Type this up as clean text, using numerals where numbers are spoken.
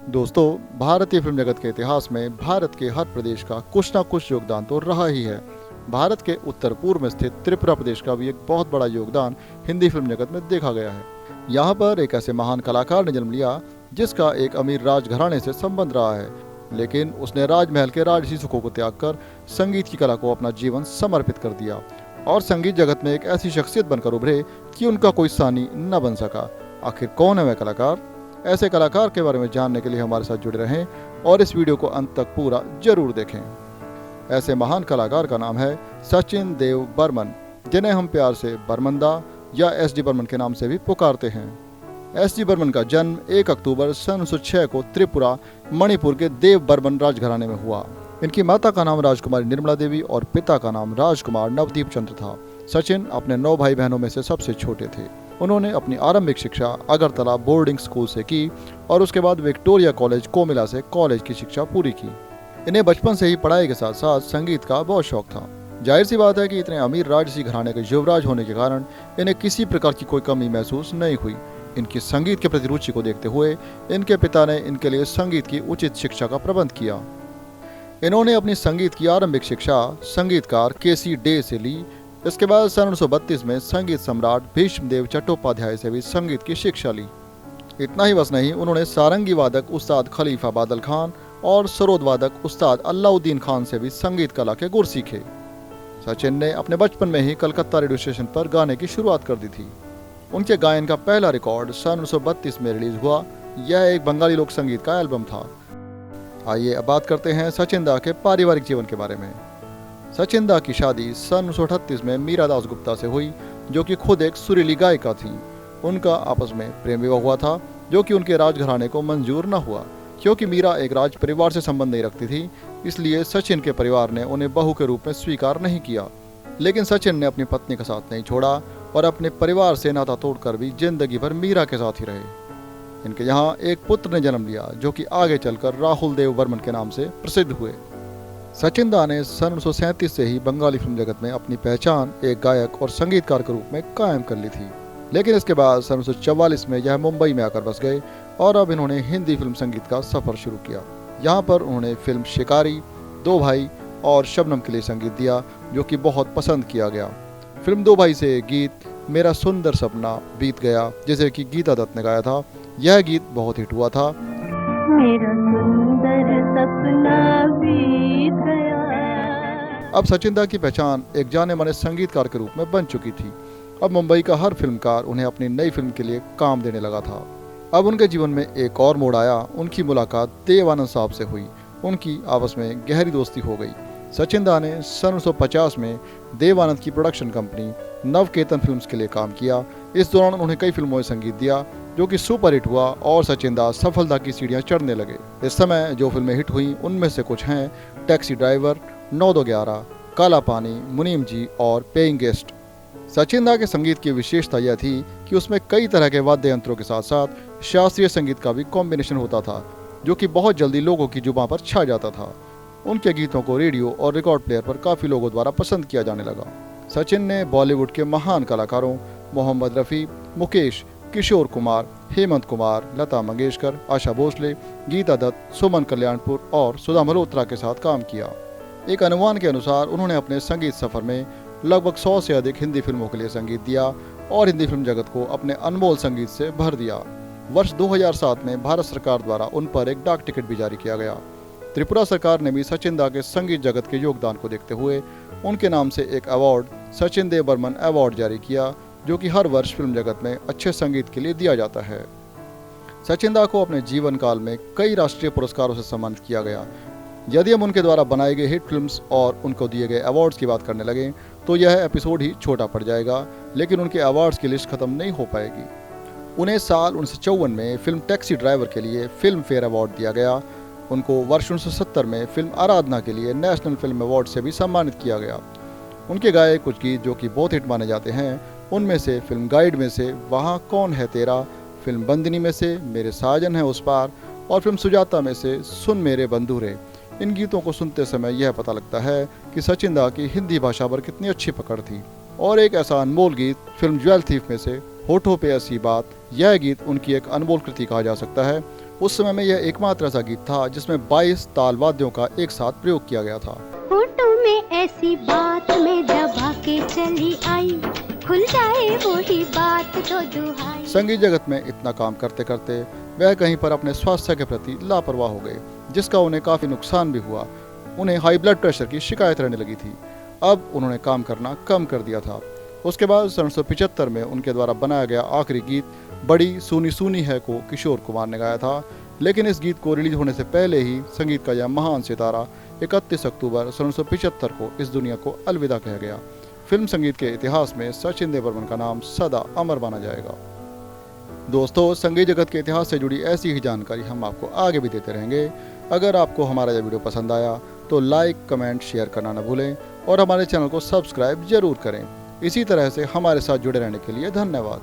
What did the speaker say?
दोस्तों, भारतीय फिल्म जगत के इतिहास में भारत के हर प्रदेश का कुछ ना कुछ योगदान तो रहा ही है। भारत के उत्तर पूर्व में स्थित त्रिपुरा प्रदेश का भी एक बहुत बड़ा योगदान हिंदी फिल्म जगत में देखा गया है। यहाँ पर एक ऐसे महान कलाकार ने जन्म लिया जिसका एक अमीर राजघराने से संबंध रहा है, लेकिन उसने राजमहल के राजसी सुखों को त्याग कर संगीत की कला को अपना जीवन समर्पित कर दिया और संगीत जगत में एक ऐसी शख्सियत बनकर उभरे कि उनका कोई सानी न बन सका। आखिर कौन है वह कलाकार? ऐसे कलाकार के बारे में जानने के लिए हमारे साथ जुड़े रहें और इस वीडियो को अंत तक पूरा जरूर देखें। ऐसे महान कलाकार का नाम है सचिन देव बर्मन, जिन्हें हम प्यार से बर्मनदा या एस डी बर्मन के नाम से भी पुकारते हैं। एस डी बर्मन का जन्म 1 अक्टूबर सन 1906 को त्रिपुरा, मणिपुर के देव बर्मन राजघराने में हुआ। इनकी माता का नाम राजकुमारी निर्मला देवी और पिता का नाम राजकुमार नवदीप चंद्र था। सचिन अपने 9 भाई बहनों में से सबसे छोटे थे। उन्होंने अपनी आरंभिक शिक्षा अगरतला बोर्डिंग स्कूल से की और उसके बाद विक्टोरिया कॉलेज कोमिला से कॉलेज की शिक्षा पूरी की। इन्हें बचपन से ही पढ़ाई के साथ साथ संगीत का बहुत शौक था। जाहिर सी बात है कि इतने अमीर राजसी घराने के युवराज होने के कारण इन्हें किसी प्रकार की कोई कमी महसूस नहीं हुई। इनकी संगीत के प्रति रुचि को देखते हुए इनके पिता ने इनके लिए संगीत की उचित शिक्षा का प्रबंध किया। इन्होंने अपनी संगीत की आरंभिक शिक्षा संगीतकार केसी डे से ली। इसके बाद सन 1932 में संगीत सम्राट भीष्मदेव चट्टोपाध्याय से भी संगीत की शिक्षा ली। इतना ही बस नहीं, उन्होंने सारंगी वादक उस्ताद खलीफा बादल खान और सरोद वादक उस्ताद अल्लाउद्दीन खान से भी संगीत कला के गुर सीखे। सचिन ने अपने बचपन में ही कलकत्ता रेडियो स्टेशन पर गाने की शुरुआत कर दी थी। उनके गायन का पहला रिकॉर्ड सन 1932 में रिलीज हुआ। यह एक बंगाली लोक संगीत का एल्बम था। आइए अब बात करते हैं सचिन दा के पारिवारिक जीवन के बारे में। सचिन दा की शादी सन 1938 में मीरा दास गुप्ता से हुई, जो कि खुद एक सुरीली गायिका थी। उनका आपस में प्रेम विवाह हुआ था, जो कि उनके राजघराने को मंजूर न हुआ। क्योंकि मीरा एक राज परिवार से संबंध नहीं रखती थी, इसलिए सचिन के परिवार ने उन्हें बहू के रूप में स्वीकार नहीं किया। लेकिन सचिन ने अपनी पत्नी का साथ नहीं छोड़ा और अपने परिवार से नाता तोड़कर भी जिंदगी भर मीरा के साथ ही रहे। इनके यहाँ एक पुत्र ने जन्म लिया, जो कि आगे चलकर राहुल देव बर्मन के नाम से प्रसिद्ध हुए। सचिन दा ने सन 1937 से ही बंगाली फिल्म जगत में अपनी पहचान एक गायक और संगीतकार के रूप में कायम कर ली थी। लेकिन इसके बाद सन 1944 में यह मुंबई में आकर बस गए और अब इन्होंने हिंदी फिल्म संगीत का सफर शुरू किया। यहाँ पर उन्होंने फिल्म शिकारी, 2 भाई और शबनम के लिए संगीत दिया, जो कि बहुत पसंद किया गया। फिल्म 2 भाई से गीत मेरा सुंदर सपना बीत गया, जिसे कि गीता दत्त ने गाया था, यह गीत बहुत हिट हुआ था। मेरा सुंदर सपना बीत गया। अब सचिन दा की पहचान एक जाने माने संगीतकार के रूप में बन चुकी थी। अब मुंबई का हर फिल्मकार उन्हें अपनी नई फिल्म के लिए काम देने लगा था। अब उनके जीवन में एक और मोड़ आया। उनकी मुलाकात देव आनंद साहब से हुई। उनकी आपस में गहरी दोस्ती हो गई। सचिन दा ने सन 1950 में देव आनंद की प्रोडक्शन कंपनी नवकेतन फिल्म्स के लिए काम किया। इस दौरान उन्हें कई फिल्मों में संगीत दिया, जो कि सुपर हिट हुआ और सचिन दा सफलता की सीढ़ियां चढ़ने लगे। इस समय जो फिल्में हिट हुई उनमें से कुछ हैं टैक्सी ड्राइवर, 9-2-11, काला पानी, मुनीम जी और पेइंग गेस्ट। सचिन दा के संगीत की विशेषता यह थी कि उसमें कई तरह के वाद्य यंत्रों के साथ साथ शास्त्रीय संगीत का भी कॉम्बिनेशन होता था, जो कि बहुत जल्दी लोगों की जुबान पर छा जाता था। उनके गीतों को रेडियो और रिकॉर्ड प्लेयर पर काफ़ी लोगों द्वारा पसंद किया जाने लगा। सचिन ने बॉलीवुड के महान कलाकारों मोहम्मद रफ़ी, मुकेश, किशोर कुमार, हेमंत कुमार, लता मंगेशकर, आशा भोसले, गीता दत्त, सुमन कल्याणपुर और सुधा मल्होत्रा के साथ काम किया। एक अनुमान के अनुसार उन्होंने अपने संगीत सफर में लगभग 100 से अधिक हिंदी फिल्मों के लिए संगीत दिया और हिंदी फिल्म जगत को अपने अनमोल संगीत से भर दिया। वर्ष 2007 में भारत सरकार द्वारा उन पर एक डाक टिकट भी जारी किया गया। त्रिपुरा सरकार ने भी सचिन दा के संगीत जगत के योगदान को देखते हुए उनके नाम से एक अवार्ड, सचिन देव बर्मन अवार्ड जारी किया, जो कि हर वर्ष फिल्म जगत में अच्छे संगीत के लिए दिया जाता है। सचिन दा को अपने जीवन काल में कई राष्ट्रीय पुरस्कारों से सम्मानित किया गया। यदि हम उनके द्वारा बनाई गई हिट फिल्म्स और उनको दिए गए अवार्ड्स की बात करने लगे तो यह एपिसोड ही छोटा पड़ जाएगा, लेकिन उनके अवार्ड्स की लिस्ट खत्म नहीं हो पाएगी। उन्हें साल 1954 में फिल्म टैक्सी ड्राइवर के लिए फिल्म फेयर अवार्ड दिया गया। उनको वर्ष 1970 में फिल्म आराधना के लिए नेशनल फिल्म अवार्ड से भी सम्मानित किया गया। उनके गाए कुछ गीत जो कि बहुत हिट माने जाते हैं, उनमें से फिल्म गाइड में से वहाँ कौन है तेरा, फिल्म बंदिनी में से मेरे साजन है उस पार और फिल्म सुजाता में से सुन मेरे बंधु रे। इन गीतों को सुनते समय यह पता लगता है कि सचिन दा की हिंदी भाषा पर कितनी अच्छी पकड़ थी। और एक ऐसा अनमोल गीत फिल्म ज्वेल थीफ में से होठों पे ऐसी बात, यह गीत उनकी एक अनमोल कृति कहा जा सकता है। उस समय में यह एकमात्र ऐसा गीत था जिसमें 22 ताल वाद्यों का एक साथ प्रयोग किया गया था। होठों में ऐसी बात में दबा के चली आई, खुल जाए वही बात तो दुहाई। संगीत जगत में इतना काम करते करते वह कहीं पर अपने स्वास्थ्य के प्रति लापरवाह हो गए, जिसका उन्हें काफी नुकसान भी हुआ। उन्हें हाई ब्लड प्रेशर की शिकायत रहने लगी थी। अब उन्होंने काम करना कम कर दिया था। उसके बाद 1975 में उनके द्वारा बनाया गया आखिरी गीत बड़ी सूनी सूनी है को किशोर कुमार ने गाया था। लेकिन इस गीत को रिलीज होने से पहले ही संगीत का यह महान सितारा 31 अक्टूबर 1975 को इस दुनिया को अलविदा कह गया। फिल्म संगीत के इतिहास में सचिन देव बर्मन का नाम सदा अमर माना जाएगा। दोस्तों, संगीत जगत के इतिहास से जुड़ी ऐसी ही जानकारी हम आपको आगे भी देते रहेंगे। अगर आपको हमारा यह वीडियो पसंद आया तो लाइक, कमेंट, शेयर करना न भूलें और हमारे चैनल को सब्सक्राइब जरूर करें। इसी तरह से हमारे साथ जुड़े रहने के लिए धन्यवाद।